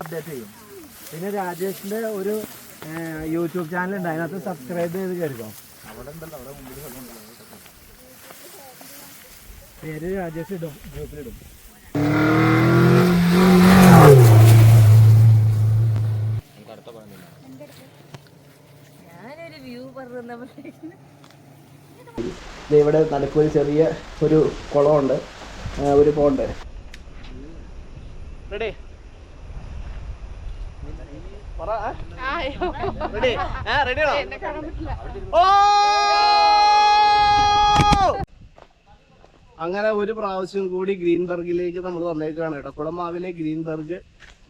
Update ചെയ്യും. പിന്നെ രാജേഷിന്റെ ഒരു യൂട്യൂബ് ചാനൽ ഉണ്ട്, അതിനകത്ത് സബ്സ്ക്രൈബ് ചെയ്ത് കേൾക്കാം. പേര് രാജേഷ് ഇടും, ഗ്രൂപ്പിലിടും. ഇവിടെ നടുക്കൊരു ചെറിയ ഒരു കുളമുണ്ട്, ഒരു പോണ്ട്. റെഡി അങ്ങനെ ഒരു പ്രാവശ്യം കൂടി ഗ്രീൻബർഗിലേക്ക് നമ്മൾ വന്നേക്കാണ്. എടക്കുളമാവിലെ ഗ്രീൻബർഗ്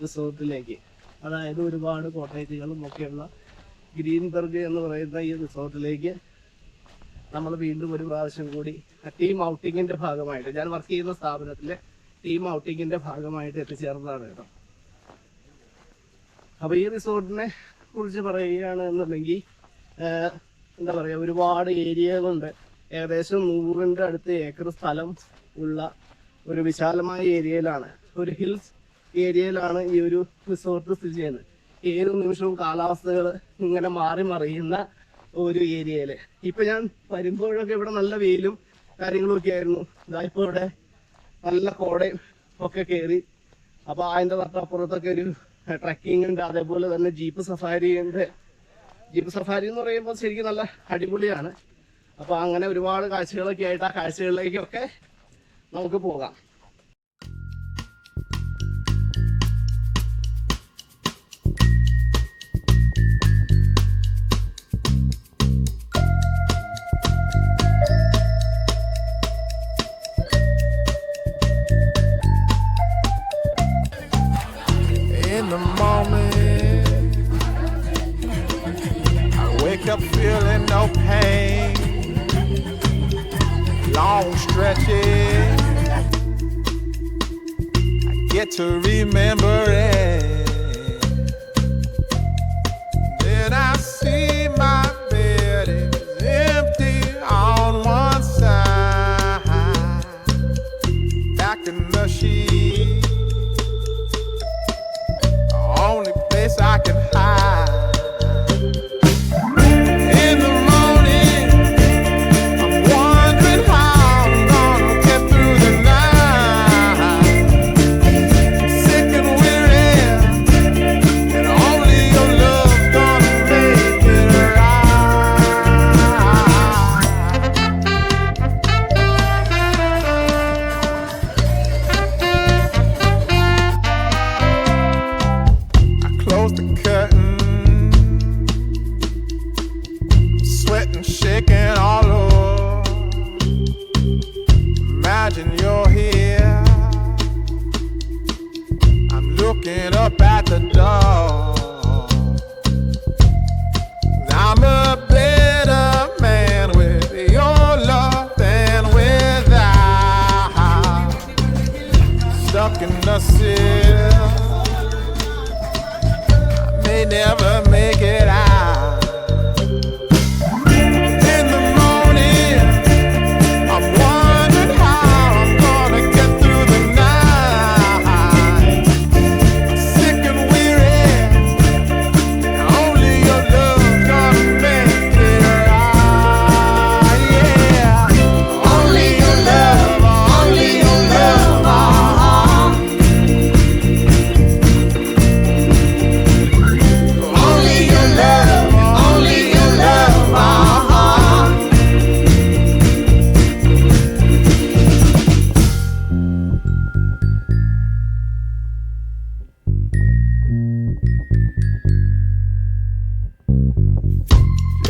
റിസോർട്ടിലേക്ക്. അതായത് ഒരുപാട് കോട്ടേജുകളും ഒക്കെയുള്ള ഗ്രീൻബർഗ് എന്ന് പറയുന്ന ഈ റിസോർട്ടിലേക്ക് നമ്മൾ വീണ്ടും ഒരു പ്രാവശ്യം കൂടി ടീം ഔട്ടിങ്ങിന്റെ ഭാഗമായിട്ട്, ഞാൻ വർക്ക് ചെയ്യുന്ന സ്ഥാപനത്തിലെ ടീം ഔട്ടിങ്ങിന്റെ ഭാഗമായിട്ട് എത്തിച്ചേർന്നതാണ് കേട്ടോ. അപ്പൊ ഈ റിസോർട്ടിനെ കുറിച്ച് പറയുകയാണ് എന്നുണ്ടെങ്കിൽ എന്താ പറയാ, ഒരുപാട് ഏരിയകളുണ്ട്. ഏകദേശം 100ന്റെ അടുത്ത് ഏക്കർ സ്ഥലം ഉള്ള ഒരു വിശാലമായ ഏരിയയിലാണ്, ഒരു ഹിൽസ് ഏരിയയിലാണ് ഈ ഒരു റിസോർട്ട് സ്ഥിതി ചെയ്യുന്നത്. ഏത് നിമിഷവും കാലാവസ്ഥകൾ ഇങ്ങനെ മാറി മറിയുന്ന ഒരു ഏരിയയില്. ഇപ്പൊ ഞാൻ വരുമ്പോഴൊക്കെ ഇവിടെ നല്ല വെയിലും കാര്യങ്ങളും ഒക്കെ ആയിരുന്നു. ഇതായിപ്പോ ഇവിടെ നല്ല കോടയും ഒക്കെ കയറി. അപ്പൊ അതിന്റെ തൊട്ടപ്പുറത്തൊക്കെ ഒരു ട്രക്കിംഗ് ഉണ്ട്, അതേപോലെ തന്നെ ജീപ്പ് സഫാരി ഉണ്ട്. ജീപ്പ് സഫാരി എന്ന് പറയുമ്പോൾ ശരിക്കും നല്ല അടിപൊളിയാണ്. അപ്പൊ അങ്ങനെ ഒരുപാട് കാഴ്ചകളൊക്കെ ആയിട്ട് ആ കാഴ്ചകളിലേക്കൊക്കെ നമുക്ക് പോകാം. Up feeling no pain, long stretches I get to remember it. Then I see my bed is empty on one side, back in the sheet, the only place I can hide. Looking up at the door, I'm a better man with your love than without. Stuck in the cell, I may never make it out.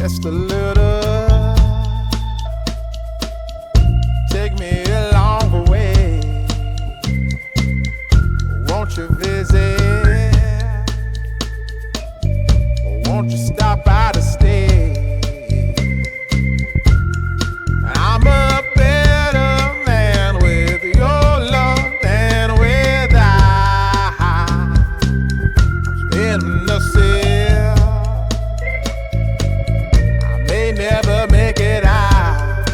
Just a little visit. Won't you stop by to stay? I'm a better man with your love than without. I'm innocent. I may never make it out.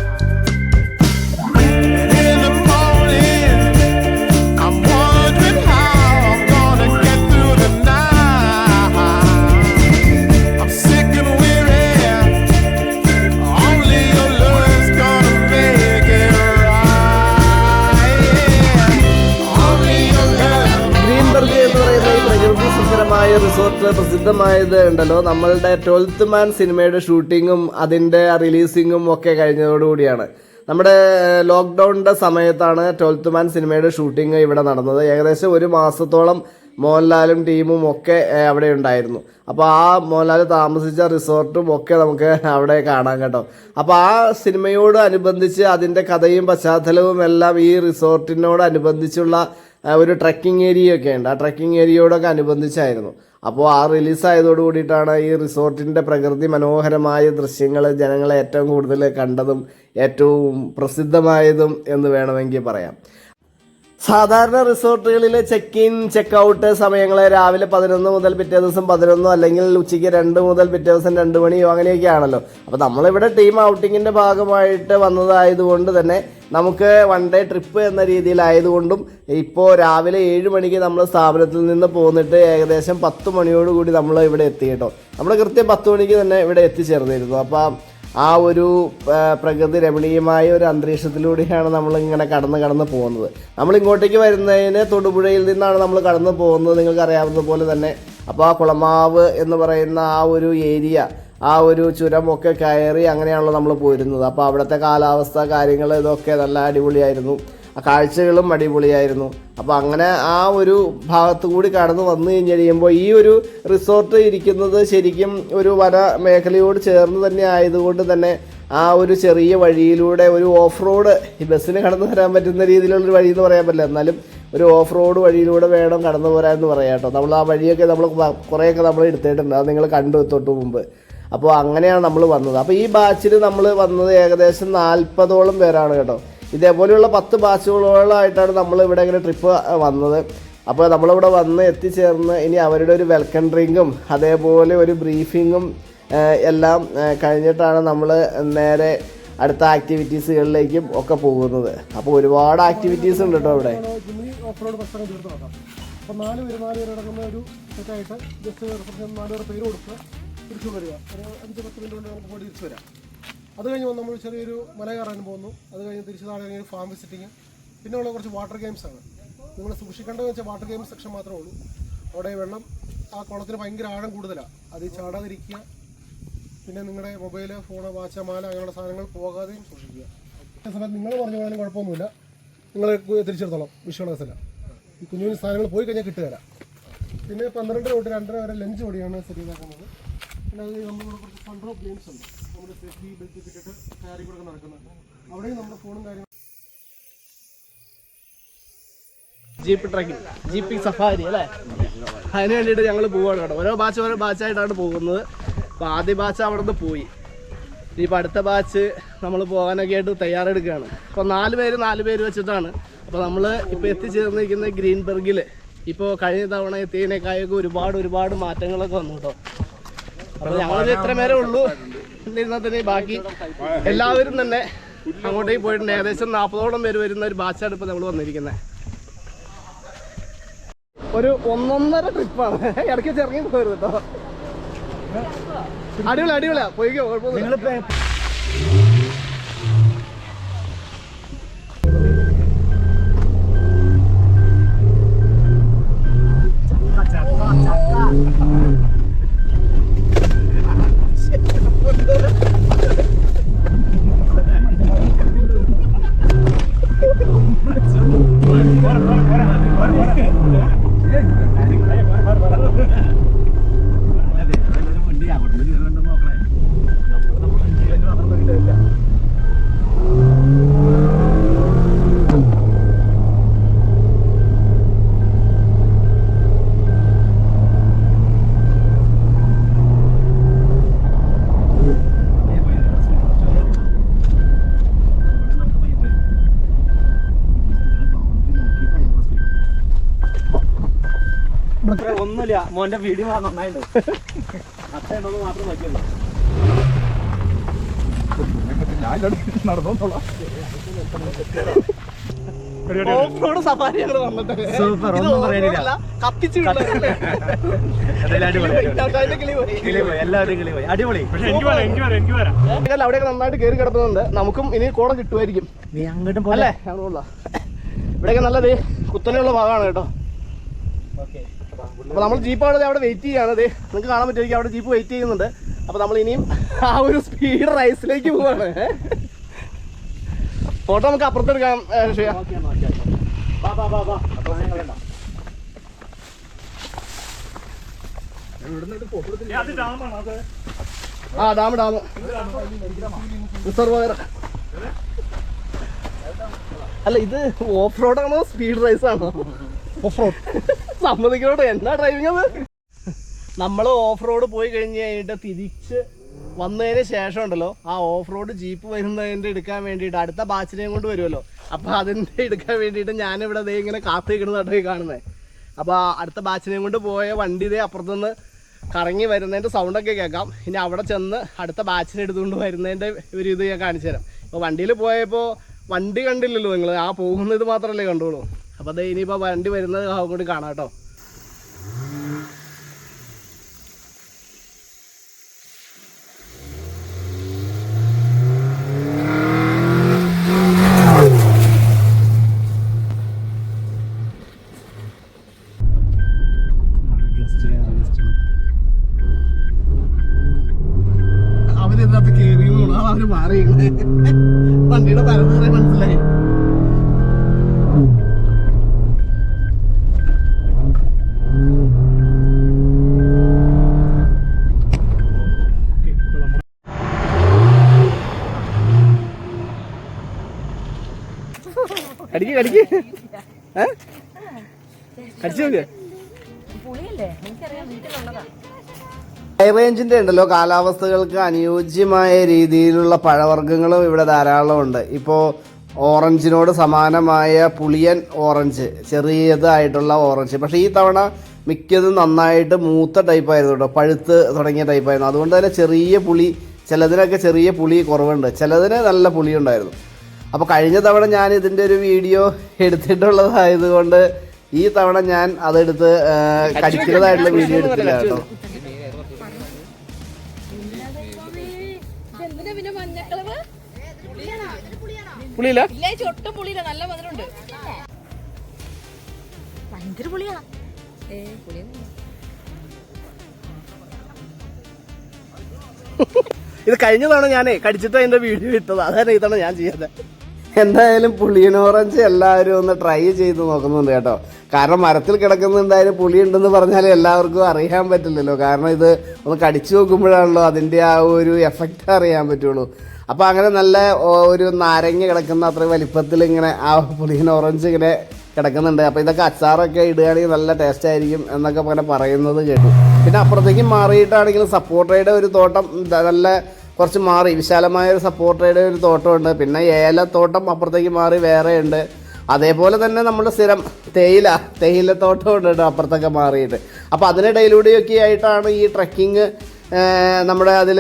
And in the morning, I'm wondering how I'm gonna get through the night. I'm sick and weary. Only your love's gonna make it right. Only your love. Greenberg എന്ന് പറയുന്ന ഈ പ്രകൃതി സുന്ദരമായ resort പ്രസിദ്ധമായത് ഉണ്ടല്ലോ, നമ്മളുടെ 12th മാൻ സിനിമയുടെ ഷൂട്ടിങ്ങും അതിൻ്റെ റിലീസിങ്ങും ഒക്കെ കഴിഞ്ഞതോടുകൂടിയാണ്. നമ്മുടെ ലോക്ക്ഡൗണിൻ്റെ സമയത്താണ് 12th മാൻ സിനിമയുടെ ഷൂട്ടിംഗ് ഇവിടെ നടന്നത്. ഏകദേശം ഒരു മാസത്തോളം മോഹൻലാലും ടീമും ഒക്കെ അവിടെ ഉണ്ടായിരുന്നു. അപ്പോൾ ആ മോഹൻലാൽ താമസിച്ച റിസോർട്ടും ഒക്കെ നമുക്ക് അവിടെ കാണാം കേട്ടോ. അപ്പോൾ ആ സിനിമയോട് അനുബന്ധിച്ച് അതിൻ്റെ കഥയും പശ്ചാത്തലവും എല്ലാം ഈ റിസോർട്ടിനോടനുബന്ധിച്ചുള്ള ഒരു ട്രക്കിംഗ് ഏരിയ ഒക്കെ ഉണ്ട്. ആ ട്രക്കിംഗ് ഏരിയയോടൊക്കെ അനുബന്ധിച്ചായിരുന്നു. അപ്പോൾ ആ റിലീസായതോടു കൂടിയിട്ടാണ് ഈ റിസോർട്ടിൻ്റെ പ്രകൃതി മനോഹരമായ ദൃശ്യങ്ങൾ ജനങ്ങളെ ഏറ്റവും കൂടുതൽ കണ്ടതും ഏറ്റവും പ്രസിദ്ധമായതും എന്ന് വേണമെങ്കിൽ പറയാം. സാധാരണ റിസോർട്ടുകളിലെ ചെക്ക് ഇൻ ചെക്ക് ഔട്ട് സമയങ്ങൾ രാവിലെ 11 മുതൽ പിറ്റേ ദിവസം 11 അല്ലെങ്കിൽ ഉച്ചയ്ക്ക് 2 മുതൽ പിറ്റേ ദിവസം 2 മണിയോ അങ്ങനെയൊക്കെയാണല്ലോ. അപ്പോൾ നമ്മളിവിടെ ടീം ഔട്ടിങ്ങിൻ്റെ ഭാഗമായിട്ട് വന്നതായതുകൊണ്ട് തന്നെ നമുക്ക് വൺ ഡേ ട്രിപ്പ് എന്ന രീതിയിലായതുകൊണ്ടും ഇപ്പോൾ രാവിലെ 7 മണിക്ക് നമ്മൾ സ്ഥാപനത്തിൽ നിന്ന് പോന്നിട്ട് ഏകദേശം 10 മണിയോടുകൂടി നമ്മൾ ഇവിടെ എത്തി കേട്ടോ. നമ്മൾ കൃത്യം 10 മണിക്ക് തന്നെ ഇവിടെ എത്തിച്ചേർന്നിരുന്നു. അപ്പോൾ ആ ഒരു പ്രകൃതി രമണീയമായ ഒരു അന്തരീക്ഷത്തിലൂടെയാണ് നമ്മളിങ്ങനെ കടന്ന് പോകുന്നത്. നമ്മൾ ഇങ്ങോട്ടേക്ക് വരുന്നതിന് തൊടുപുഴയിൽ നിന്നാണ് നമ്മൾ കടന്നു പോകുന്നത്, നിങ്ങൾക്ക് അറിയാവുന്ന പോലെ തന്നെ. അപ്പോൾ ആ കുളമാവ് എന്ന് പറയുന്ന ആ ഒരു ഏരിയ, ആ ഒരു ചുരമൊക്കെ കയറി അങ്ങനെയാണല്ലോ നമ്മൾ പോയിരുന്നത്. അപ്പോൾ അവിടുത്തെ കാലാവസ്ഥ കാര്യങ്ങൾ ഇതൊക്കെ നല്ല അടിപൊളിയായിരുന്നു. ആ കാഴ്ചകളും അടിപൊളിയായിരുന്നു. അപ്പോൾ അങ്ങനെ ആ ഒരു ഭാഗത്തു കൂടി കടന്നു വന്നു കഴിയുമ്പോൾ ഈ ഒരു റിസോർട്ട് ഇരിക്കുന്നത് ശരിക്കും ഒരു വന മേഖലയോട് ചേർന്ന് തന്നെ ആയതുകൊണ്ട് തന്നെ ആ ഒരു ചെറിയ വഴിയിലൂടെ ഒരു ഓഫ് റോഡ്, ഈ ബസ്സിന് കടന്നു വരാൻ പറ്റുന്ന രീതിയിലുള്ളൊരു വഴി എന്ന് പറയാൻ പറ്റില്ല, എന്നാലും ഒരു ഓഫ് റോഡ് വഴിയിലൂടെ വേണം കടന്നു പോരാമെന്ന് പറയാം കേട്ടോ. നമ്മൾ ആ വഴിയൊക്കെ നമ്മൾ കുറേയൊക്കെ നമ്മൾ എടുത്തിട്ടുണ്ട്, അത് നിങ്ങൾ കണ്ടു തൊട്ട് മുമ്പ്. അപ്പോൾ അങ്ങനെയാണ് നമ്മൾ വന്നത്. അപ്പോൾ ഈ ബാച്ചിൽ നമ്മൾ വന്നത് ഏകദേശം 40ഓളം പേരാണ് കേട്ടോ. ഇതേപോലെയുള്ള 10 ബാച്ചുകളോളമായിട്ടാണ് നമ്മൾ ഇവിടെ ഇങ്ങനെ ട്രിപ്പ് വന്നത്. അപ്പോൾ നമ്മളിവിടെ വന്ന് എത്തിച്ചേർന്ന് ഇനി അവരുടെ ഒരു വെൽക്കം ഡ്രിങ്കും അതേപോലെ ഒരു ബ്രീഫിങ്ങും എല്ലാം കഴിഞ്ഞിട്ടാണ് നമ്മൾ നേരെ അടുത്ത ആക്ടിവിറ്റീസുകളിലേക്കും ഒക്കെ പോകുന്നത്. അപ്പോൾ ഒരുപാട് ആക്ടിവിറ്റീസ് ഉണ്ട് കേട്ടോ ഇവിടെ. ഓഫ് റോഡ് ബസ്സൊക്കെ തീർത്ത് നോക്കാം. അപ്പോൾ 4 പേര് നടക്കുന്ന ഒരു സെറ്റായിട്ട് ജസ്റ്റ് 4 പേര് പേര് കൊടുക്കുക, തിരിച്ചു വരിക. ഒരു 5-10 മിനിറ്റ് കൊണ്ട് നമുക്ക് തിരിച്ചു വരാം. അത് കഴിഞ്ഞ് നമ്മൾ ചെറിയൊരു മല കയറാൻ പോകുന്നു. അത് കഴിഞ്ഞ് തിരിച്ച് താഴെ കഴിഞ്ഞ് ഫാം വിസിറ്റിങ്, പിന്നെ ഉള്ള കുറച്ച് വാട്ടർ ഗെയിംസാണ്. നിങ്ങൾ സൂക്ഷിക്കേണ്ടതെന്ന് വെച്ചാൽ വാട്ടർ ഗെയിംസ് സെക്ഷൻ മാത്രമേ ഉള്ളൂ. അവിടെ വെള്ളം ആ കുളത്തിന് ഭയങ്കര ആഴം കൂടുതലാണ്, അതിൽ ചാടാതിരിക്കുക. പിന്നെ നിങ്ങളുടെ മൊബൈൽ, ഫോണ്, വാച്ച്, മാല അങ്ങനെയുള്ള സാധനങ്ങൾ പോകാതെയും സൂക്ഷിക്കുക. ആ സമയത്ത് നിങ്ങൾ പറഞ്ഞു പോയാലും കുഴപ്പമൊന്നുമില്ല, നിങ്ങൾ തിരിച്ചെടുത്തോളം വിഷ്വലൈസല്ല. ഈ കുഞ്ഞു കുഞ്ഞു സാധനങ്ങൾ പോയി കഴിഞ്ഞാൽ കിട്ടുകയില്ല. പിന്നെ 12 തൊട്ട് 2:30 വരെ ലഞ്ച് വഴിയാണ് സെറ്റ് ചെയ്താക്കുന്നത്. പിന്നെ അത് നമ്മളിവിടെ കുറച്ച് ഫൺ ഡ്രോപ്പ് ഗെയിംസ് ഉണ്ട്. നമ്മുടെ സേഫ്റ്റി ബെൽറ്റ് ഇട്ടിട്ട് കയറി കൂടെ നടക്കുന്നത്. അവിടെയും നമ്മുടെ ഫോണും കാര്യങ്ങളും. ജീപ്പ് ട്രക്കിംഗ്, ജീപ്പിംഗ് സഫാരി അല്ലേ, അതിന് വേണ്ടിയിട്ട് ഞങ്ങൾ പോവുകയാണ് കേട്ടോ. ഓരോ ബാച്ചായിട്ടാണ് പോകുന്നത്. അപ്പോൾ ആദ്യ ബാച്ച് അവിടെ നിന്ന് പോയി, ഇനിയിപ്പോൾ അടുത്ത ബാച്ച് നമ്മൾ പോകാനൊക്കെ ആയിട്ട് തയ്യാറെടുക്കുകയാണ്. അപ്പോൾ 4 പേര് വെച്ചിട്ടാണ്. അപ്പോൾ നമ്മൾ ഇപ്പോൾ എത്തിച്ചേർന്നിരിക്കുന്ന ഗ്രീൻബർഗിൽ ഇപ്പോൾ കഴിഞ്ഞ തവണ എത്തിയതിനേക്കായൊക്കെ ഒരുപാട് മാറ്റങ്ങളൊക്കെ വന്നു കേട്ടോ. അപ്പോൾ ഞങ്ങളൊരു ഇത്ര പേരേ ഉള്ളൂ എന്നിരുന്നാൽ തന്നെ ബാക്കി എല്ലാവരും തന്നെ അങ്ങോട്ടേക്ക് പോയിട്ടുണ്ട്. ഏകദേശം 40ഓളം പേര് വരുന്ന ഒരു ബാച്ചാണ് ഇപ്പോൾ നമ്മൾ വന്നിരിക്കുന്നത്. ഒരു 1.5 ട്രിപ്പാണ്, ഇടയ്ക്ക് ഇറങ്ങി പോരുത് കേട്ടോ. അടിപൊളിയാ, പോയിക്കോ, കുഴപ്പമൊന്നുമില്ല. കുഴപ്പമൊന്നുമില്ല, മോന്റെ വീഡിയോ നന്നായിട്ട് അത്രയുണ്ടോന്ന് മാത്രം നോക്കിയല്ലോ. ഓഫ്-റോഡ് സഫാരി ഞങ്ങൾ വന്നിട്ട് സൂപ്പർ, ഒന്നും പറയാനില്ല. കത്തിച്ചു എല്ലാവരും കിളി പോയി, അടിപൊളി. അവിടെയൊക്കെ നന്നായിട്ട് കയറി കിടക്കുന്നുണ്ട്. നമുക്കും ഇനി കോട കിട്ടുമായിരിക്കും. നീ അങ്ങോട്ടും അല്ലേ? അങ്ങനെയുള്ള ഇവിടെയൊക്കെ നല്ലത് കുത്തനെയുള്ള ഭാഗമാണ് കേട്ടോ. അപ്പൊ നമ്മൾ ജീപ്പ് അവിടെ വെയിറ്റ് ചെയ്യാണ്. നിങ്ങൾക്ക് കാണാൻ പറ്റുമായിരിക്കും, അവിടെ ജീപ്പ് വെയിറ്റ് ചെയ്യുന്നുണ്ട്. അപ്പൊ നമ്മൾ ഇനിയും ആ ഒരു സ്പീഡ് റൈസിലേക്ക് പോവാണ്. ഫോട്ടോ നമുക്ക് അപ്പുറത്തെടുക്കാം. ആ ഡാം റിസർവോയർ. അല്ല, ഇത് ഓഫ് റോഡ് ആണോ സ്പീഡ് റൈസ് ആണോ? ഓഫ് റോഡ് സമ്മതിക്കണോട്ടോ, എന്നാ ഡ്രൈവിംഗ് അത്. നമ്മൾ ഓഫ് റോഡ് പോയി കഴിഞ്ഞ് കഴിഞ്ഞിട്ട് തിരിച്ച് വന്നതിന് ശേഷം ഉണ്ടല്ലോ, ആ ഓഫ് റോഡ് ജീപ്പ് വരുന്നതിൻ്റെ എടുക്കാൻ വേണ്ടിയിട്ട് അടുത്ത ബാച്ചിനെയും കൊണ്ട് വരുമല്ലോ. അപ്പോൾ അതിൻ്റെ എടുക്കാൻ വേണ്ടിയിട്ട് ഞാനിവിടെ ദേ ഇങ്ങനെ കാത്തു നിൽക്കുന്നതായിട്ട് കാണുന്നത്. അപ്പോൾ അടുത്ത ബാച്ചിനെയും കൊണ്ട് പോയ വണ്ടി ഇതേ അപ്പുറത്തുനിന്ന് കറങ്ങി വരുന്നതിൻ്റെ സൗണ്ടൊക്കെ കേൾക്കാം. ഇനി അവിടെ ചെന്ന് അടുത്ത ബാച്ചിനെ എടുത്തുകൊണ്ട് വരുന്നതിൻ്റെ ഒരു ഇത് ഞാൻ കാണിച്ചു തരാം. ഇപ്പോൾ വണ്ടിയിൽ പോയപ്പോൾ വണ്ടി കണ്ടില്ലല്ലോ നിങ്ങൾ, ആ പോകുന്നത് മാത്രമല്ലേ കണ്ടോളൂ. അപ്പോൾ അത് ഇനിയിപ്പോൾ വണ്ടി വരുന്നത് കൂടി കാണാം കേട്ടോ. അവരിതിനകത്ത് കയറിയെന്നാണ് അവര് മാറി. വണ്ടിയുടെ പരമ്പര മനസ്സിലായി. കടിക്ക് കടിക്ക് കടിച്ചു നോക്ക്. ഹൈ റേഞ്ചിന്റെ ഉണ്ടല്ലോ കാലാവസ്ഥകൾക്ക് അനുയോജ്യമായ രീതിയിലുള്ള പഴവർഗ്ഗങ്ങളും ഇവിടെ ധാരാളം ഉണ്ട്. ഇപ്പോൾ ഓറഞ്ചിനോട് സമാനമായ പുളിയൻ ഓറഞ്ച്, ചെറിയതായിട്ടുള്ള ഓറഞ്ച്. പക്ഷേ ഈ തവണ മിക്കതും നന്നായിട്ട് മൂത്ത ടൈപ്പായിരുന്നു കേട്ടോ, പഴുത്ത് തുടങ്ങിയ ടൈപ്പായിരുന്നു. അതുകൊണ്ട് തന്നെ ചെറിയ പുളി, ചിലതിനൊക്കെ ചെറിയ പുളി കുറവുണ്ട്, ചിലതിന് നല്ല പുളി ഉണ്ടായിരുന്നു. അപ്പോൾ കഴിഞ്ഞ തവണ ഞാൻ ഇതിൻ്റെ ഒരു വീഡിയോ എടുത്തിട്ടുള്ളതായതുകൊണ്ട് ഈ തവണ ഞാൻ അതെടുത്ത് കടിക്കുന്നതായിട്ടുള്ള വീഡിയോ എടുത്തില്ല കേട്ടോ. പുളിയില്ല, ഒട്ടും പുളിയില്ല, നല്ല മധുരമുണ്ട്. ഭയങ്കര പുളിയാണ്. ഇത് കഴിഞ്ഞതാണ് ഞാനേ കടിച്ചിട്ട് അതിന്റെ വീഡിയോ ഇട്ടത്, അതാണ് ഇതാണ് ഞാൻ ചെയ്യാതെ. എന്തായാലും പുളിയൻ ഓറഞ്ച് എല്ലാവരും ഒന്ന് ട്രൈ ചെയ്ത് നോക്കുന്നുണ്ട് കേട്ടോ. കാരണം മരത്തിൽ കിടക്കുന്നുണ്ടായാലും പുളി ഉണ്ടെന്ന് പറഞ്ഞാൽ എല്ലാവർക്കും അറിയാൻ പറ്റില്ലല്ലോ. കാരണം ഇത് ഒന്ന് കടിച്ചു നോക്കുമ്പോഴാണല്ലോ അതിൻ്റെ ആ ഒരു എഫക്റ്റ് അറിയാൻ പറ്റുള്ളൂ. അപ്പോൾ അങ്ങനെ നല്ല ഒരു നാരങ്ങ കിടക്കുന്ന അത്ര വലിപ്പത്തിൽ ഇങ്ങനെ ആ പുളിയൻ ഓറഞ്ച് ഇങ്ങനെ കിടക്കുന്നുണ്ട്. അപ്പോൾ ഇതൊക്കെ അച്ചാറൊക്കെ ഇടുകയാണെങ്കിൽ നല്ല ടേസ്റ്റ് ആയിരിക്കും എന്നൊക്കെ അങ്ങനെ പറയുന്നത് കേട്ടു. പിന്നെ അപ്പുറത്തേക്ക് മാറിയിട്ടാണെങ്കിലും സപ്പോർട്ടയുടെ ഒരു തോട്ടം നല്ല കുറച്ച് മാറി വിശാലമായ ഒരു സപ്പോർട്ടയുടെ ഒരു തോട്ടമുണ്ട്. പിന്നെ ഏലത്തോട്ടം അപ്പുറത്തേക്ക് മാറി വേറെ ഉണ്ട്. അതേപോലെ തന്നെ നമ്മുടെ സ്ഥിരം തേയിലത്തോട്ടം ഉണ്ട് കേട്ടോ അപ്പുറത്തൊക്കെ മാറിയിട്ട്. അപ്പോൾ അതിനിടയിലൂടെയൊക്കെ ആയിട്ടാണ് ഈ ട്രക്കിങ് നമ്മുടെ അതിൽ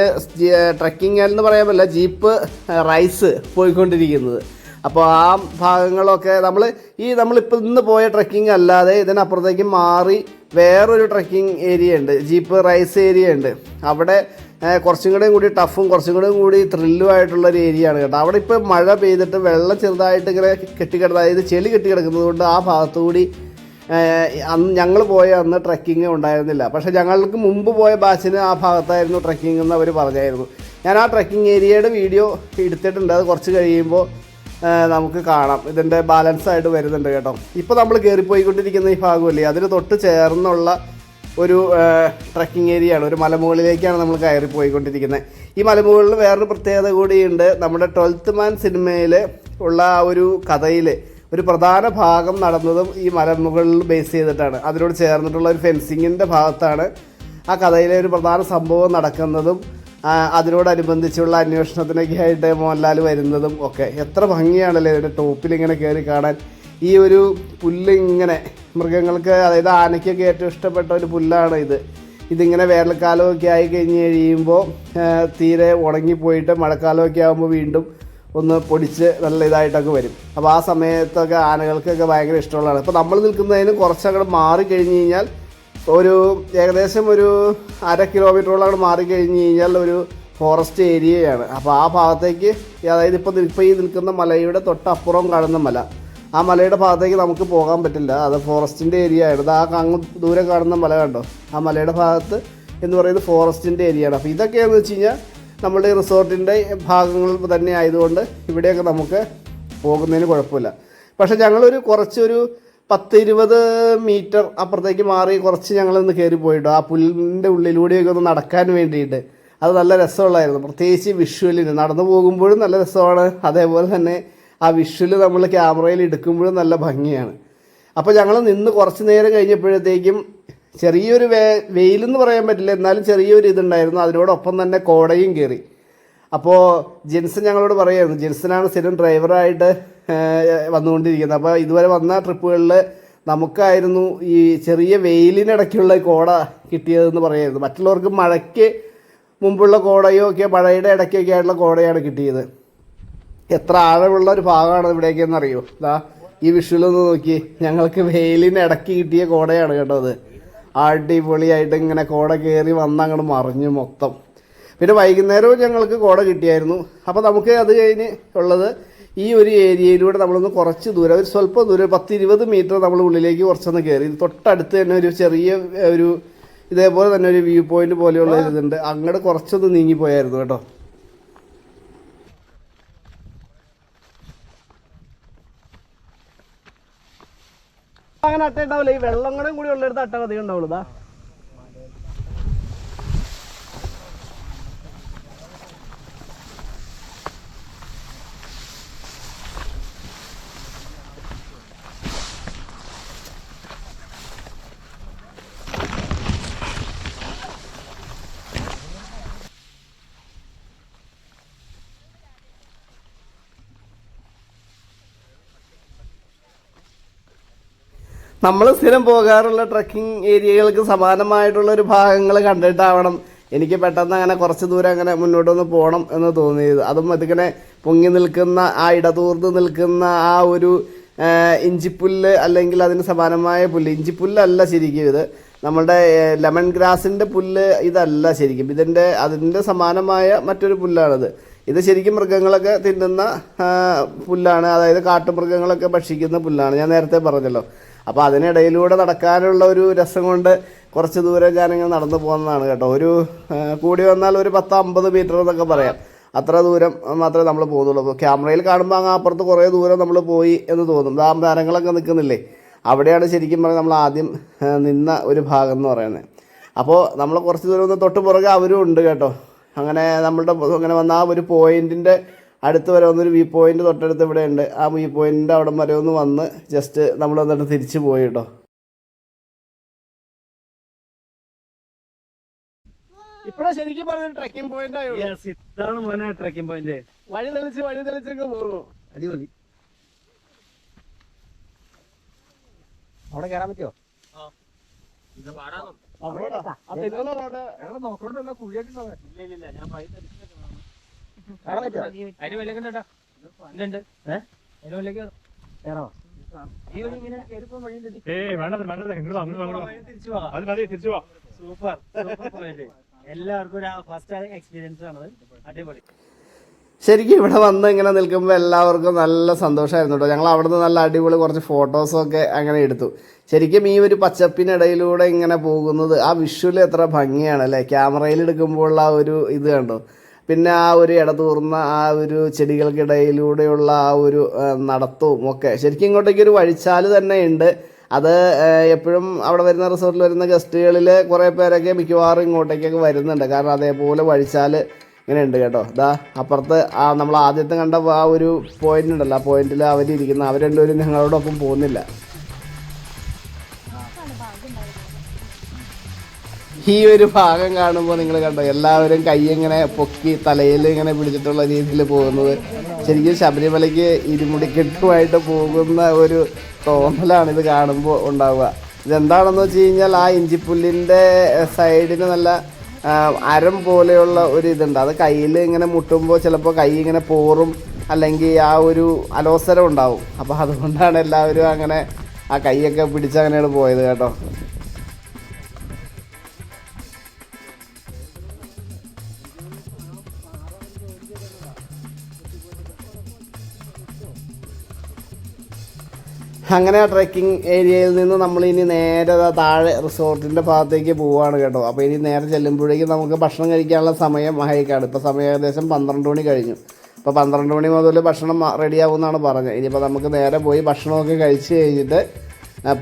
ട്രക്കിങ് എന്ന് പറയാൻ പറ്റില്ല, ജീപ്പ് റൈസ് പോയിക്കൊണ്ടിരിക്കുന്നത്. അപ്പോൾ ആ ഭാഗങ്ങളൊക്കെ നമ്മളിപ്പോൾ ഇന്ന് പോയ ട്രക്കിംഗ് അല്ലാതെ ഇതിനപ്പുറത്തേക്ക് മാറി വേറൊരു ട്രക്കിംഗ് ഏരിയ ഉണ്ട്, ജീപ്പ് റൈസ് ഏരിയ ഉണ്ട്. അവിടെ കുറച്ചും കൂടി ടഫും കുറച്ചും കൂടി ത്രില്ലും ആയിട്ടുള്ളൊരു ഏരിയ ആണ് കേട്ടോ. അവിടെ ഇപ്പോൾ മഴ പെയ്തിട്ട് വെള്ളം ചെറുതായിട്ട് ഇങ്ങനെ കെട്ടിക്കിടന്നത്, അതായത് ചെളി കെട്ടിക്കിടക്കുന്നത് കൊണ്ട് ആ ഭാഗത്തുകൂടി ഞങ്ങൾ പോയ അന്ന് ട്രക്കിങ് ഉണ്ടായിരുന്നില്ല. പക്ഷേ ഞങ്ങൾക്ക് മുമ്പ് പോയ ബാച്ചിന് ആ ഭാഗത്തായിരുന്നു ട്രക്കിംഗ് എന്ന് അവർ പറഞ്ഞായിരുന്നു. ഞാൻ ആ ട്രക്കിംഗ് ഏരിയയുടെ വീഡിയോ എടുത്തിട്ടുണ്ട്, അത് കുറച്ച് കഴിയുമ്പോൾ നമുക്ക് കാണാം. ഇതിൻ്റെ ബാലൻസ് ആയിട്ട് വരുന്നുണ്ട് കേട്ടോ. ഇപ്പോൾ നമ്മൾ കയറിപ്പോയിക്കൊണ്ടിരിക്കുന്ന ഈ ഭാഗമല്ലേ, അതിന് തൊട്ട് ചേർന്നുള്ള ഒരു ട്രക്കിംഗ് ഏരിയയാണ്. ഒരു മലമുകളിലേക്കാണ് നമ്മൾ കയറിപ്പോയിക്കൊണ്ടിരിക്കുന്നത്. ഈ മലമുകളിൽ വേറൊരു പ്രത്യേകത കൂടിയുണ്ട്. നമ്മുടെ 12th മാൻ സിനിമയിൽ ഉള്ള ആ ഒരു കഥയിൽ ഒരു പ്രധാന ഭാഗം നടന്നതും ഈ മലമുകളിൽ ബേസ് ചെയ്തിട്ടാണ്. അതിനോട് ചേർന്നിട്ടുള്ള ഒരു ഫെൻസിങ്ങിൻ്റെ ഭാഗത്താണ് ആ കഥയിലെ ഒരു പ്രധാന സംഭവം നടക്കുന്നതും അതിനോടനുബന്ധിച്ചുള്ള അന്വേഷണത്തിനൊക്കെ ആയിട്ട് മോഹൻലാൽ വരുന്നതും ഒക്കെ. എത്ര ഭംഗിയാണല്ലേ ഇതിൻ്റെ ടോപ്പിൽ ഇങ്ങനെ കയറി കാണാൻ. ഈ ഒരു പുല്ല് ഇങ്ങനെ മൃഗങ്ങൾക്ക്, അതായത് ആനയ്ക്കൊക്കെ ഏറ്റവും ഇഷ്ടപ്പെട്ട ഒരു പുല്ലാണ് ഇതിങ്ങനെ വേനൽക്കാലമൊക്കെ ആയി കഴിഞ്ഞ് കഴിയുമ്പോൾ തീരെ ഉണങ്ങിപ്പോയിട്ട് മഴക്കാലമൊക്കെ ആകുമ്പോൾ വീണ്ടും ഒന്ന് പൊടിച്ച് നല്ല ഇതായിട്ടൊക്കെ വരും. അപ്പോൾ ആ സമയത്തൊക്കെ ആനകൾക്കൊക്കെ ഭയങ്കര ഇഷ്ടമുള്ളതാണ്. ഇപ്പോൾ നമ്മൾ നിൽക്കുന്നതിന് കുറച്ചങ്ങോട്ട് മാറിക്കഴിഞ്ഞ് കഴിഞ്ഞാൽ ഏകദേശം ഒരു 1/2 കിലോമീറ്ററോളം അങ്ങോട്ട് മാറിക്കഴിഞ്ഞ് കഴിഞ്ഞാൽ ഒരു ഫോറസ്റ്റ് ഏരിയയാണ്. അപ്പോൾ ആ ഭാഗത്തേക്ക്, അതായത് ഇപ്പോൾ ഈ നിൽക്കുന്ന മലയുടെ തൊട്ടപ്പുറം കാണുന്ന മല, ആ മലയുടെ ഭാഗത്തേക്ക് നമുക്ക് പോകാൻ പറ്റില്ല. അത് ഫോറസ്റ്റിൻ്റെ ഏരിയ ആണ്. അങ്ങ് ദൂരെ കാണുന്ന മല കണ്ടോ, ആ മലയുടെ ഭാഗത്ത് എന്ന് പറയുന്നത് ഫോറസ്റ്റിൻ്റെ ഏരിയയാണ്. അപ്പോൾ ഇതൊക്കെയാണെന്ന് വെച്ച് കഴിഞ്ഞാൽ നമ്മുടെ റിസോർട്ടിൻ്റെ ഭാഗങ്ങൾ തന്നെ ആയതുകൊണ്ട് ഇവിടെയൊക്കെ നമുക്ക് പോകുന്നതിന് കുഴപ്പമില്ല. പക്ഷേ ഞങ്ങളൊരു കുറച്ചൊരു 10-20 മീറ്റർ അപ്പുറത്തേക്ക് മാറി കുറച്ച് ഞങ്ങളൊന്ന് കയറി പോയിട്ടോ, ആ പുല്ലിൻ്റെ ഉള്ളിലൂടെയൊക്കെ ഒന്ന് നടക്കാൻ വേണ്ടിയിട്ട്. അത് നല്ല രസമുള്ളായിരുന്നു, പ്രത്യേകിച്ച് വിഷ്വലിന്. നടന്നു പോകുമ്പോഴും നല്ല രസമാണ്, അതേപോലെ തന്നെ ആ വിഷ്വൽ നമ്മൾ ക്യാമറയിൽ എടുക്കുമ്പോഴും നല്ല ഭംഗിയാണ്. അപ്പോൾ ഞങ്ങൾ നിന്ന് കുറച്ച് നേരം കഴിഞ്ഞപ്പോഴത്തേക്കും ചെറിയൊരു വെയിലെന്ന് പറയാൻ പറ്റില്ല, എന്നാലും ചെറിയൊരു ഇതുണ്ടായിരുന്നു. അതിനോടൊപ്പം തന്നെ കോടയും കയറി. അപ്പോൾ ജിൻസൺ ഞങ്ങളോട് പറയുമായിരുന്നു, ജിൻസനാണ് സ്ഥിരം ഡ്രൈവറായിട്ട് വന്നുകൊണ്ടിരിക്കുന്നത്. അപ്പോൾ ഇതുവരെ വന്ന ട്രിപ്പുകളിൽ നമുക്കായിരുന്നു ഈ ചെറിയ വെയിലിനിടയ്ക്കുള്ള കോട കിട്ടിയതെന്ന് പറയായിരുന്നു. മറ്റുള്ളവർക്ക് മഴയ്ക്ക് മുമ്പുള്ള കോടയോ ഒക്കെ മഴയുടെ ഇടയ്ക്കൊക്കെ ആയിട്ടുള്ള കോടയാണ് കിട്ടിയത്. എത്ര ആഴമുള്ള ഒരു ഭാഗമാണ് ഇവിടേക്കെന്ന് അറിയോ? ഈ വിഷ്വലൊന്ന് നോക്കി, ഞങ്ങൾക്ക് വെയിലിനിടയ്ക്ക് കിട്ടിയ കോടയാണ് കേട്ടോ അത്. അടിപൊളിയായിട്ട് ഇങ്ങനെ കോട കയറി വന്നങ്ങോട്ട് മറിഞ്ഞു മൊത്തം. പിന്നെ വൈകുന്നേരവും ഞങ്ങൾക്ക് കോട കിട്ടിയായിരുന്നു. അപ്പോൾ നമുക്ക് അത് കഴിഞ്ഞ് ഉള്ളത് ഈ ഒരു ഏരിയയിലൂടെ നമ്മളൊന്ന് കുറച്ച് ദൂരം, ഒരു സ്വല്പം ദൂരം 10-20 മീറ്റർ നമ്മൾ ഉള്ളിലേക്ക് കുറച്ചൊന്ന് കയറി. ഇത് തൊട്ടടുത്ത് തന്നെ ഒരു ചെറിയ ഒരു ഇതേപോലെ തന്നെ ഒരു വ്യൂ പോയിന്റ് പോലെയുള്ള ഇതുണ്ട്. അങ്ങോട്ട് കുറച്ചൊന്ന് നീങ്ങിപ്പോയായിരുന്നു കേട്ടോ. അങ്ങനെ അട്ട ഉണ്ടാവില്ല, ഈ വെള്ളം കൂടി ഉള്ളിടത്ത് അട്ട അധികം ഉണ്ടാവുള്ളൂ. നമ്മൾ സ്ഥിരം പോകാറുള്ള ട്രക്കിംഗ് ഏരിയകൾക്ക് സമാനമായിട്ടുള്ളൊരു ഭാഗങ്ങൾ കണ്ടിട്ടാവണം എനിക്ക് പെട്ടെന്ന് അങ്ങനെ കുറച്ച് ദൂരം അങ്ങനെ മുന്നോട്ടൊന്ന് പോകണം എന്ന് തോന്നിയത്. അതും അതിങ്ങനെ പൊങ്ങി നിൽക്കുന്ന, ആ ഇടതൂർന്ന് നിൽക്കുന്ന ആ ഒരു ഇഞ്ചിപ്പുല്ല്, അല്ലെങ്കിൽ അതിന് സമാനമായ പുല്ല്. ഇഞ്ചിപ്പുല്ലല്ല ശരിക്കും ഇത്, നമ്മളുടെ ലെമൺ ഗ്രാസിൻ്റെ പുല്ല് ഇതല്ല ശരിക്കും. അതിൻ്റെ സമാനമായ മറ്റൊരു പുല്ലാണിത്. ഇത് ശരിക്കും മൃഗങ്ങളൊക്കെ തിന്നുന്ന പുല്ലാണ്, അതായത് കാട്ടുമൃഗങ്ങളൊക്കെ ഭക്ഷിക്കുന്ന പുല്ലാണ്, ഞാൻ നേരത്തെ പറഞ്ഞല്ലോ. അപ്പോൾ അതിനിടയിലൂടെ നടക്കാനുള്ള ഒരു രസം കൊണ്ട് കുറച്ച് ദൂരം ഞാനിങ്ങനെ നടന്നു പോകുന്നതാണ് കേട്ടോ. ഒരു കൂടി വന്നാൽ ഒരു 10-50 മീറ്റർ എന്നൊക്കെ പറയാം. അത്ര ദൂരം മാത്രമേ നമ്മൾ പോകുന്നുള്ളൂ. അപ്പോൾ ക്യാമറയിൽ കാണുമ്പോൾ അങ്ങ് അപ്പുറത്ത് കുറേ ദൂരം നമ്മൾ പോയി എന്ന് തോന്നും. മരങ്ങളൊക്കെ നിൽക്കുന്നില്ലേ, അവിടെയാണ് ശരിക്കും പറഞ്ഞാൽ നമ്മൾ ആദ്യം നിന്ന ഒരു ഭാഗം എന്ന് പറയുന്നത്. അപ്പോൾ നമ്മൾ കുറച്ച് ദൂരം ഒന്ന് തൊട്ട് പുറകെ അവരും ഉണ്ട് കേട്ടോ. അങ്ങനെ അങ്ങനെ വന്ന ആ ഒരു പോയിൻറ്റിൻ്റെ അടുത്ത് വരെ വന്നൊരു വ്യൂ പോയിൻ്റ് തൊട്ടടുത്ത് ഇവിടെ ഉണ്ട്. ആ വ്യൂ പോയിൻറ്റിൻ്റെ അവിടെ വരെ ഒന്ന് വന്ന് ജസ്റ്റ് നമ്മൾ എന്നിട്ട് തിരിച്ചു പോയി കേട്ടോ. ഇപ്പഴാ ശരിക്കും പറഞ്ഞ ട്രക്കിംഗ് പോയിന്റ് ഇതാണ് മോനെ ട്രക്കിംഗ് പോയിന്റ്. വഴി തെളിച്ചൊക്കെ പോകുന്നു. അടിപൊളി. അവിടെ കയറാൻ പറ്റുമോ? നോക്കണ്ടല്ലോ, കുഴിയൊക്കെ ഞാൻ എല്ലാവർക്കും ഫസ്റ്റ് എക്സ്പീരിയൻസ് ആണത്. അടിപൊളി. ശരിക്കും ഇവിടെ വന്ന് ഇങ്ങനെ നിൽക്കുമ്പോൾ എല്ലാവർക്കും നല്ല സന്തോഷമായിരുന്നു കേട്ടോ. ഞങ്ങൾ അവിടെ നിന്ന് നല്ല അടിപൊളി കുറച്ച് ഫോട്ടോസൊക്കെ അങ്ങനെ എടുത്തു. ശരിക്കും ഈ ഒരു പച്ചപ്പിനിടയിലൂടെ ഇങ്ങനെ പോകുന്നത്, ആ വിഷ്വൽ എത്ര ഭംഗിയാണ് അല്ലേ, ക്യാമറയിൽ എടുക്കുമ്പോഴുള്ള ആ ഒരു ഇത് കണ്ടോ. പിന്നെ ആ ഒരു ഇടതൂർന്ന ആ ഒരു ചെടികൾക്കിടയിലൂടെയുള്ള ആ ഒരു നടത്തവും ഒക്കെ ശരിക്കും ഇങ്ങോട്ടേക്ക് ഒരു വഴിച്ചാല് തന്നെ ഉണ്ട്. അത് എപ്പോഴും അവിടെ വരുന്ന റിസോർട്ടിൽ വരുന്ന ഗസ്റ്റുകളിൽ കുറേ പേരൊക്കെ മിക്കവാറും ഇങ്ങോട്ടേക്കൊക്കെ വരുന്നുണ്ട്. കാരണം അതേപോലെ വഴിച്ചാല് ഇങ്ങനെ ഉണ്ട് കേട്ടോ. അപ്പുറത്ത് നമ്മൾ ആദ്യത്തെ കണ്ട ആ ഒരു പോയിന്റ് ഉണ്ടല്ലോ, ആ പോയിന്റിൽ അവരിയ്ക്കുന്ന അവർ രണ്ടുപേരും ഞങ്ങളോടൊപ്പം പോകുന്നില്ല. ഈ ഒരു ഭാഗം കാണുമ്പോൾ നിങ്ങൾ കണ്ടോ, എല്ലാവരും കൈ ഇങ്ങനെ പൊക്കി തലയിൽ ഇങ്ങനെ പിടിച്ചിട്ടുള്ള രീതിയിൽ പോകുന്നത് ശരിക്കും ശബരിമലയ്ക്ക് ഇരുമുടിക്കെട്ടുമായിട്ട് പോകുന്ന ഒരു തോന്നലാണ് ഇത് കാണുമ്പോൾ ഉണ്ടാവുക. ഇതെന്താണെന്ന് വെച്ച് കഴിഞ്ഞാൽ ആ ഇഞ്ചിപ്പുല്ലിൻ്റെ സൈഡിന് നല്ല അരം പോലെയുള്ള ഒരു ഇതുണ്ട്. അത് കയ്യിൽ ഇങ്ങനെ മുട്ടുമ്പോൾ ചിലപ്പോൾ കൈ ഇങ്ങനെ പോറും, അല്ലെങ്കിൽ ആ ഒരു അലോസരം ഉണ്ടാവും. അപ്പോൾ അതുകൊണ്ടാണ് എല്ലാവരും അങ്ങനെ ആ കൈയൊക്കെ പിടിച്ചങ്ങനെയാണ് പോയത് കേട്ടോ. അങ്ങനെ ആ ട്രെക്കിംഗ് ഏരിയയിൽ നിന്ന് നമ്മളിനി നേരെ താഴെ റിസോർട്ടിൻ്റെ ഭാഗത്തേക്ക് പോവുകയാണ് കേട്ടോ. അപ്പോൾ ഇനി നേരെ ചെല്ലുമ്പോഴേക്കും നമുക്ക് ഭക്ഷണം കഴിക്കാനുള്ള സമയം ആയിക്കാണ്. ഇപ്പോൾ സമയം ഏകദേശം 12 മണി കഴിഞ്ഞു. അപ്പോൾ 12 മണി മുതൽ ഭക്ഷണം റെഡിയാവുമെന്നാണ് പറഞ്ഞത്. ഇനിയിപ്പോൾ നമുക്ക് നേരെ പോയി ഭക്ഷണമൊക്കെ കഴിച്ച് കഴിഞ്ഞിട്ട്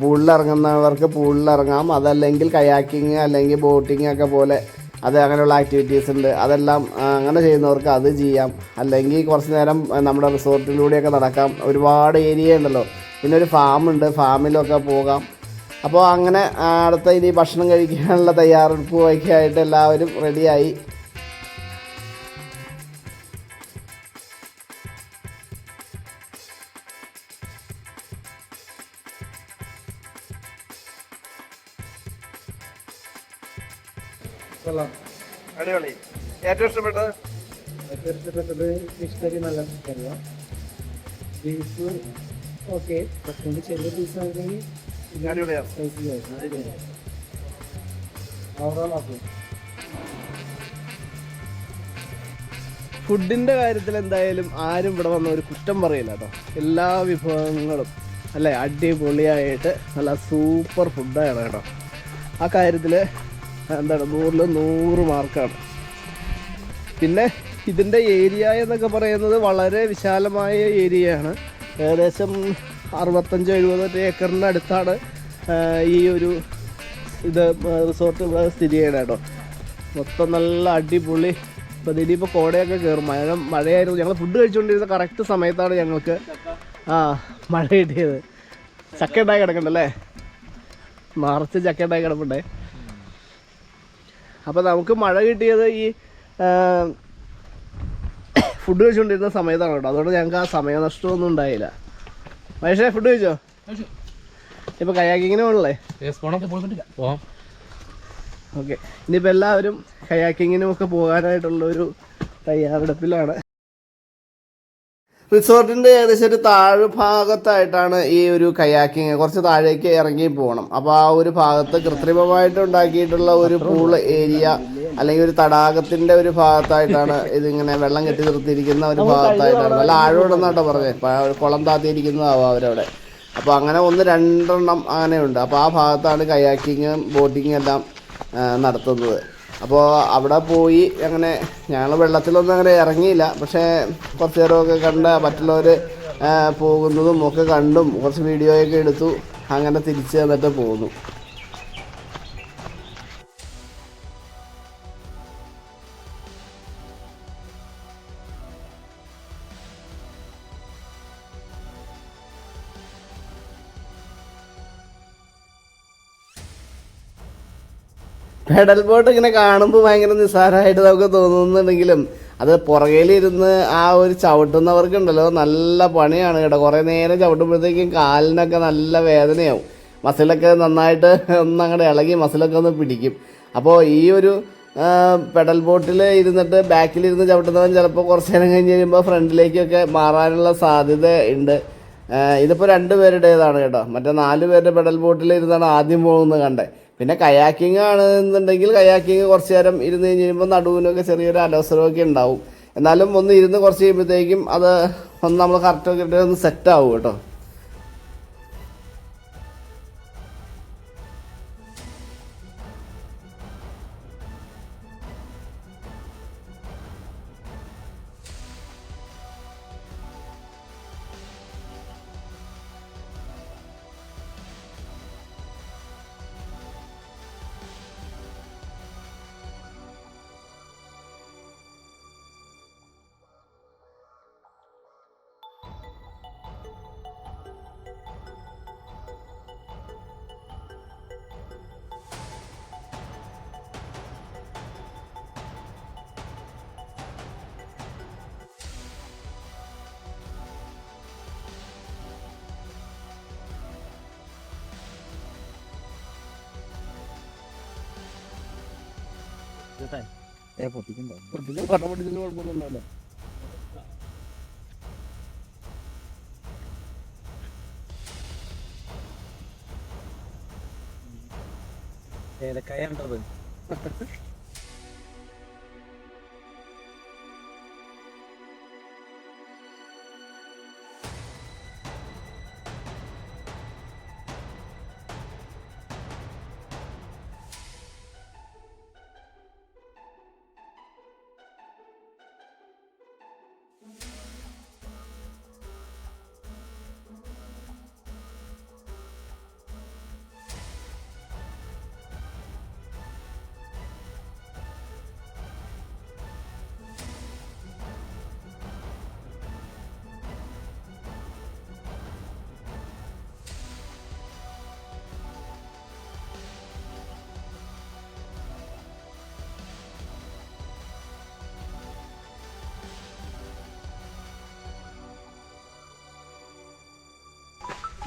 പൂളിലിറങ്ങുന്നവർക്ക് പൂളിലിറങ്ങാം. അതല്ലെങ്കിൽ കയാക്കിങ് അല്ലെങ്കിൽ ബോട്ടിങ് ഒക്കെ പോലെ അത് അങ്ങനെയുള്ള ആക്ടിവിറ്റീസ് ഉണ്ട്. അതെല്ലാം അങ്ങനെ ചെയ്യുന്നവർക്ക് അത് ചെയ്യാം. അല്ലെങ്കിൽ കുറച്ച് നേരം നമ്മുടെ റിസോർട്ടിലൂടെയൊക്കെ നടക്കാം. ഒരുപാട് ഏരിയ ഉണ്ടല്ലോ. പിന്നെ ഒരു ഫാമുണ്ട്, ഫാമിലൊക്കെ പോകാം. അപ്പോൾ അങ്ങനെ അടുത്ത ഇനി ഭക്ഷണം കഴിക്കാനുള്ള തയ്യാറെടുപ്പുമൊക്കെ ആയിട്ട് എല്ലാവരും റെഡിയായി. അടിപൊളി. ഏറ്റവും ഇഷ്ടപ്പെട്ടത് ഫിഷ് കറി നല്ല കറിയാണ്. ബീഫ് ഓക്കെ, പക്ഷേ ചെറിയ പീസ് ആണെങ്കിൽ അടിപൊളിയാണ്. Overall okay. ഫുഡിൻ്റെ കാര്യത്തിൽ എന്തായാലും ആരും ഇവിടെ വന്ന ഒരു കുറ്റം പറയില്ല കേട്ടോ. എല്ലാ വിഭവങ്ങളും അല്ലേ അടിപൊളിയായിട്ട് നല്ല സൂപ്പർ ഫുഡാണ് കേട്ടോ. ആ കാര്യത്തിൽ എന്താണ് 100-ൽ 100 മാർക്കാണ്. പിന്നെ ഇതിൻ്റെ ഏരിയ എന്നൊക്കെ പറയുന്നത് വളരെ വിശാലമായ ഏരിയയാണ്. ഏകദേശം 65-70 ഏക്കറിൻ്റെ അടുത്താണ് ഈ ഒരു ഇത് റിസോർട്ട് ഇവിടെ സ്ഥിതി ചെയ്യണം കേട്ടോ. മൊത്തം നല്ല അടിപൊളി. ഇപ്പോൾ ഇനിയിപ്പോൾ കോടയൊക്കെ കയറും. മഴയായിരുന്നു. ഞങ്ങൾ ഫുഡ് കഴിച്ചുകൊണ്ടിരുന്ന കറക്റ്റ് സമയത്താണ് ഞങ്ങൾക്ക് മഴ കിട്ടിയത്. ചക്ക ഉണ്ടായി കിടക്കണ്ടല്ലേ, നിറച്ച് ചക്ക ഉണ്ടായി കിടപ്പുണ്ടേ. അപ്പോൾ നമുക്ക് മഴ കിട്ടിയത് ഈ ഫുഡ് കഴിച്ചുകൊണ്ടിരുന്ന സമയത്താണ് കേട്ടോ. അതുകൊണ്ട് ഞങ്ങൾക്ക് ആ സമയനഷ്ടമൊന്നും ഉണ്ടായില്ല. മഹേഷേ ഫുഡ് കഴിച്ചോ? ഇപ്പോൾ കയാക്കിങ്ങിന് പോകണല്ലേ? ഓക്കെ, ഇനിയിപ്പോൾ എല്ലാവരും കയാക്കിങ്ങിനും ഒക്കെ പോകാനായിട്ടുള്ളൊരു തയ്യാറെടുപ്പിലാണ്. റിസോർട്ടിൻ്റെ ഏകദേശം ഒരു താഴ്ഭാഗത്തായിട്ടാണ് ഈ ഒരു കയാക്കിങ്. കുറച്ച് താഴേക്ക് ഇറങ്ങി പോകണം. അപ്പോൾ ആ ഒരു ഭാഗത്ത് കൃത്രിമമായിട്ട് ഉണ്ടാക്കിയിട്ടുള്ള ഒരു പൂൾ ഏരിയ അല്ലെങ്കിൽ ഒരു തടാകത്തിൻ്റെ ഒരു ഭാഗത്തായിട്ടാണ് ഇതിങ്ങനെ വെള്ളം കെട്ടി നിർത്തിയിരിക്കുന്ന ഒരു ഭാഗത്തായിട്ടാണ്. നല്ല ആഴോടെന്നാട്ടോ പറഞ്ഞത്, കുളം താത്തിയിരിക്കുന്നതാവും അവരവിടെ. അപ്പോൾ അങ്ങനെ 1-2 അങ്ങനെയുണ്ട്. അപ്പോൾ ആ ഭാഗത്താണ് കയാക്കിങ്ങും ബോട്ടിങ്ങും എല്ലാം നടത്തുന്നത്. അപ്പോൾ അവിടെ പോയി അങ്ങനെ ഞങ്ങൾ വെള്ളത്തിലൊന്നും അങ്ങനെ ഇറങ്ങിയില്ല. പക്ഷേ കുറച്ച് നേരമൊക്കെ കണ്ട് മറ്റുള്ളവർ പോകുന്നതും ഒക്കെ കണ്ടും കുറച്ച് വീഡിയോയൊക്കെ എടുത്തു. അങ്ങനെ തിരിച്ച് എന്നിട്ട് പോന്നു. പെഡൽ ബോട്ട് ഇങ്ങനെ കാണുമ്പോൾ ഭയങ്കര നിസ്സാരമായിട്ട് നമുക്ക് തോന്നുന്നുണ്ടെങ്കിലും അത് പുറകിലിരുന്ന് ആ ഒരു ചവിട്ടുന്നവർക്കുണ്ടല്ലോ നല്ല പണിയാണ് കേട്ടോ. കുറേ നേരം ചവിട്ടുമ്പോഴത്തേക്കും കാലിനൊക്കെ നല്ല വേദനയാവും. മസിലൊക്കെ നന്നായിട്ട് ഒന്നങ്ങോട്ട് ഇളകി മസിലൊക്കെ ഒന്ന് പിടിക്കും. അപ്പോൾ ഈ ഒരു പെഡൽ ബോട്ടിൽ ഇരുന്നിട്ട് ബാക്കിലിരുന്ന് ചവിട്ടുന്നവൻ ചിലപ്പോൾ കുറച്ച് നേരം കഴിഞ്ഞ് കഴിയുമ്പോൾ ഫ്രണ്ടിലേക്കൊക്കെ മാറാനുള്ള സാധ്യത ഉണ്ട്. ഇതിപ്പോൾ 2 പേരുടേതാണ് കേട്ടോ. മറ്റേ 4 പേരുടെ പെഡൽ ബോട്ടിൽ ഇരുന്നാണ് ആദ്യം പോകുന്നത് കണ്ടേ. പിന്നെ കയാക്കിങ് ആണെന്നുണ്ടെങ്കിൽ കയാക്കിങ് കുറച്ച് നേരം ഇരുന്ന് കഴിഞ്ഞ് കഴിയുമ്പോൾ നടുവിനൊക്കെ ചെറിയൊരു അലോസരമൊക്കെ ഉണ്ടാവും. എന്നാലും ഒന്ന് ഇരുന്ന് കുറച്ച് കഴിയുമ്പോഴത്തേക്കും അത് ഒന്ന് നമ്മൾ കറക്റ്റൊക്കെ ഒന്ന് സെറ്റാവും കേട്ടോ. പൊട്ടിച്ചിന് കുഴപ്പമൊന്നും ഉണ്ടാവില്ല. ഏലക്കായ ഉണ്ടത്.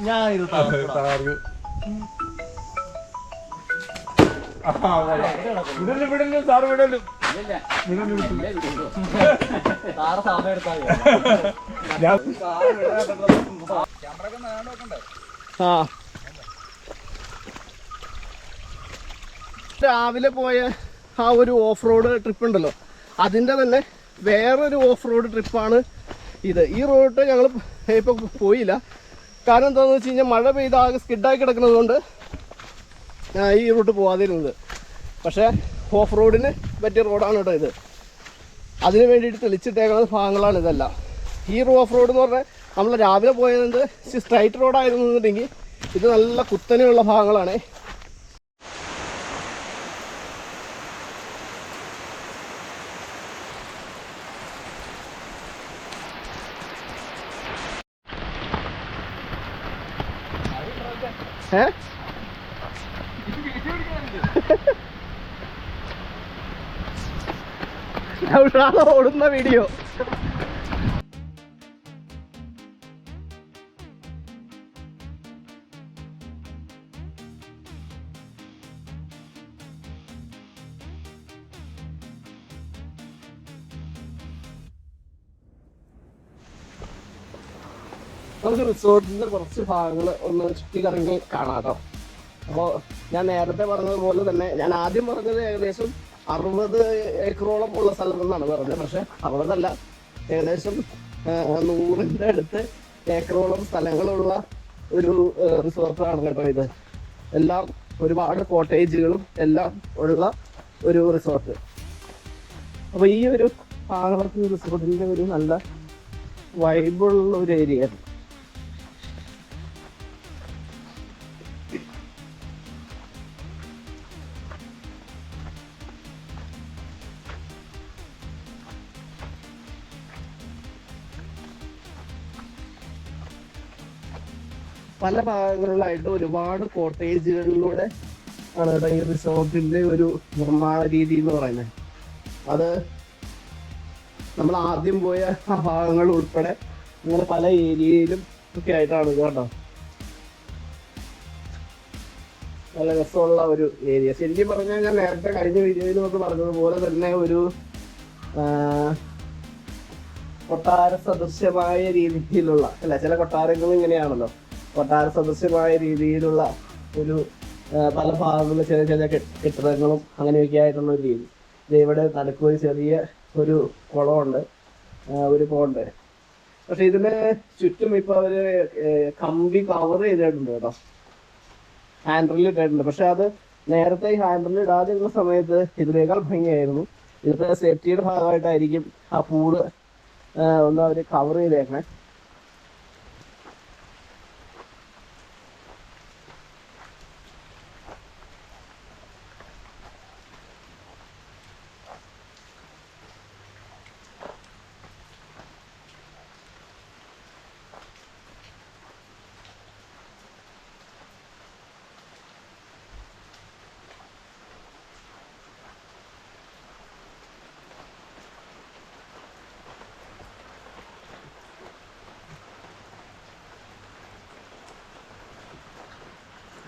ഞാൻ ഇത് രാവിലെ പോയ ആ ഒരു ഓഫ് റോഡ് ട്രിപ്പ് ഉണ്ടല്ലോ, അതിൻ്റെ തന്നെ വേറൊരു ഓഫ് റോഡ് ട്രിപ്പാണ് ഇത്. ഈ റൂട്ട് ഞങ്ങൾ ഇപ്പോൾ പോയില്ല. കാരണം എന്താണെന്ന് വെച്ച് കഴിഞ്ഞാൽ മഴ പെയ്ത് ആകെ സ്കിഡായി കിടക്കുന്നത് കൊണ്ട് ഈ റൂട്ട് പോകാതിരുന്നത്. പക്ഷേ ഓഫ് റോഡിന് പറ്റിയ റോഡാണ് കേട്ടോ ഇത്. അതിന് വേണ്ടിയിട്ട് തെളിച്ചിട്ടേക്കുന്ന ഭാഗങ്ങളാണ് ഇതെല്ലാം. ഈ ഓഫ് റോഡ് എന്ന് പറഞ്ഞാൽ നമ്മൾ രാവിലെ പോയത് സ്ട്രൈറ്റ് റോഡായിരുന്നുണ്ടെങ്കിൽ ഇത് നല്ല കുത്തനെയുള്ള ഭാഗങ്ങളാണ്. ഓടുന്ന വീഡിയോ നമുക്ക് റിസോർട്ടിന്റെ കുറച്ച് ഭാഗങ്ങൾ ഒന്ന് ചുറ്റിക്കറങ്ങി കാണാം കേട്ടോ. അപ്പോൾ ഞാൻ നേരത്തെ പറഞ്ഞതുപോലെ തന്നെ, ഞാൻ ആദ്യം പറഞ്ഞത് ഏകദേശം 60 ഏക്കറോളം ഉള്ള സ്ഥലം എന്നാണ് പറഞ്ഞത്. പക്ഷെ 60 ഏകദേശം 100ന്റെ അടുത്ത് ഏക്കറോളം സ്ഥലങ്ങളുള്ള ഒരു റിസോർട്ടാണ് കേട്ടോ ഇത്. എല്ലാം ഒരുപാട് കോട്ടേജുകളും എല്ലാം ഉള്ള ഒരു റിസോർട്ട്. അപ്പോൾ ഈ ഒരു ഭാഗത്ത് റിസോർട്ടിന്റെ ഒരു നല്ല വൈബുള്ള ഒരു ഏരിയ ആണ്. പല ഭാഗങ്ങളിലായിട്ട് ഒരുപാട് കോട്ടേജുകളിലൂടെ ആണ് കേട്ടോ ഈ റിസോർട്ടിന്റെ ഒരു നിർമ്മാണ രീതി എന്ന് പറയുന്നത്. അത് നമ്മൾ ആദ്യം പോയ ആ ഭാഗങ്ങൾ ഉൾപ്പെടെ അങ്ങനെ പല ഏരിയയിലും ഒക്കെ ആയിട്ടാണ് കേട്ടോ. നല്ല രസമുള്ള ഒരു ഏരിയ. ശരിക്കും പറഞ്ഞാൽ ഞാൻ നേരത്തെ കഴിഞ്ഞ വീഡിയോയിൽ നമുക്ക് പറഞ്ഞതുപോലെ തന്നെ ഒരു കൊട്ടാര സദൃശ്യമായ രീതിയിലുള്ള അല്ല, ചില കൊട്ടാരങ്ങൾ ഇങ്ങനെയാണല്ലോ, കൊട്ടാര സദൃശ്യമായ രീതിയിലുള്ള ഒരു പല ഭാഗങ്ങളിലും ചെറിയ ചെറിയ കെട്ടിടങ്ങളും അങ്ങനെയൊക്കെ ആയിട്ടുള്ള ഒരു രീതി. ഇവിടെ നടുക്ക് ഒരു ചെറിയ ഒരു കുളമുണ്ട്, ഒരു പോണ്ട്. പക്ഷെ ഇതിന് ചുറ്റും ഇപ്പൊ അവര് കമ്പി കവർ ചെയ്തിട്ടുണ്ട് കേട്ടോ, ഹാൻഡിൽ ഇട്ടിട്ടുണ്ട്. പക്ഷെ അത് നേരത്തെ ഹാൻഡിൽ ഇടാതിരുന്ന സമയത്ത് ഇതിനേക്കാൾ ഭംഗിയായിരുന്നു. ഇതിപ്പോ സേഫ്റ്റിയുടെ ഭാഗമായിട്ടായിരിക്കും ആ പൂള് ഒന്ന് അവര് കവർ ചെയ്തേക്കണേ.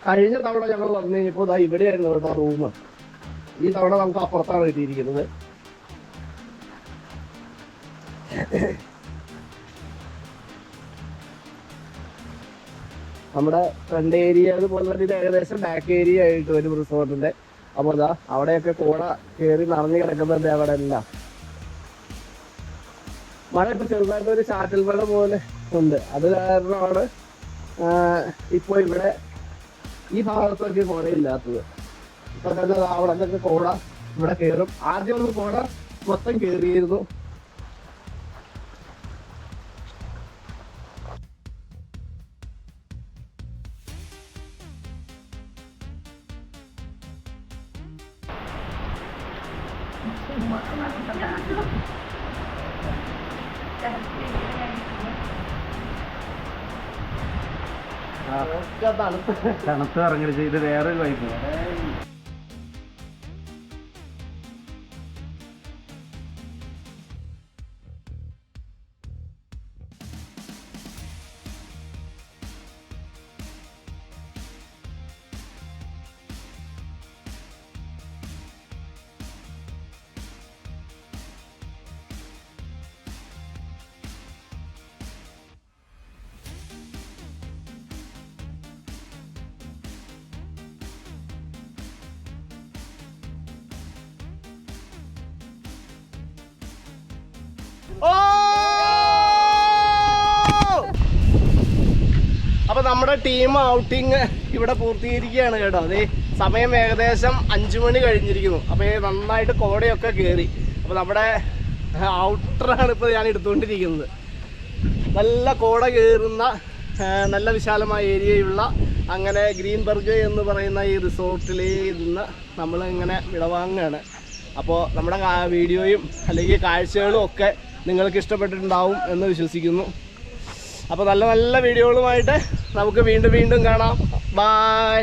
കഴിഞ്ഞ തവണ ഞങ്ങൾ വന്നു കഴിഞ്ഞപ്പോൾ ഇവിടെയായിരുന്നു കേട്ടോ റൂം. ഈ തവണ നമുക്ക് അപ്പുറത്താണ് കിട്ടിയിരിക്കുന്നത്. നമ്മുടെ ഫ്രണ്ട് ഏരിയ അതുപോലെ തന്നെ ഇത് ഏകദേശം ബാക്ക് ഏരിയ ആയിട്ട് വരും റിസോർട്ടിന്റെ. അപ്പോൾ ഇതാ അവിടെയൊക്കെ കോട കയറി നിറഞ്ഞു കിടക്കുന്നുണ്ട് അവിടെ എല്ലാം. മഴ ഇപ്പൊ ചെറുതായിട്ടൊരു ചാറ്റൽ മഴ പോലെ ഉണ്ട്. അത് കാരണമാണ് ഇപ്പോൾ ഇവിടെ ഈ ഭാഗത്തൊക്കെ കോടയില്ലാത്തത്. ഇപ്പൊ തന്നെ അവിടെ നിന്നൊക്കെ കോട ഇവിടെ കയറും. ആദ്യം ഒന്ന് കോട മൊത്തം കയറിയിരുന്നു. തണുത്ത് ഇറങ്ങരുത്, ഇത് വേറൊരു വൈബ്. അപ്പൊ നമ്മുടെ ടീം ഔട്ടിങ് ഇവിടെ പൂർത്തീകരിക്കുകയാണ് കേട്ടോ. അതേ സമയം ഏകദേശം 5 മണി കഴിഞ്ഞിരിക്കുന്നു. അപ്പൊ നന്നായിട്ട് കോടയൊക്കെ കയറി. അപ്പൊ നമ്മുടെ ഔട്ടറാണ് ഇപ്പൊ ഞാൻ എടുത്തുകൊണ്ടിരിക്കുന്നത്. നല്ല കോട കയറുന്ന നല്ല വിശാലമായ ഏരിയയുള്ള അങ്ങനെ ഗ്രീൻബർഗ് എന്ന് പറയുന്ന ഈ റിസോർട്ടിൽ നിന്ന് നമ്മൾ ഇങ്ങനെ വിടവാങ്ങുകയാണ്. അപ്പോൾ നമ്മുടെ വീഡിയോയും അല്ലെങ്കിൽ കാഴ്ചകളും ഒക്കെ നിങ്ങൾക്ക് ഇഷ്ടപ്പെട്ടിട്ടുണ്ടാവും എന്ന് വിശ്വസിക്കുന്നു. അപ്പോൾ നല്ല നല്ല വീഡിയോകളുമായിട്ട് നമുക്ക് വീണ്ടും കാണാം. ബൈ.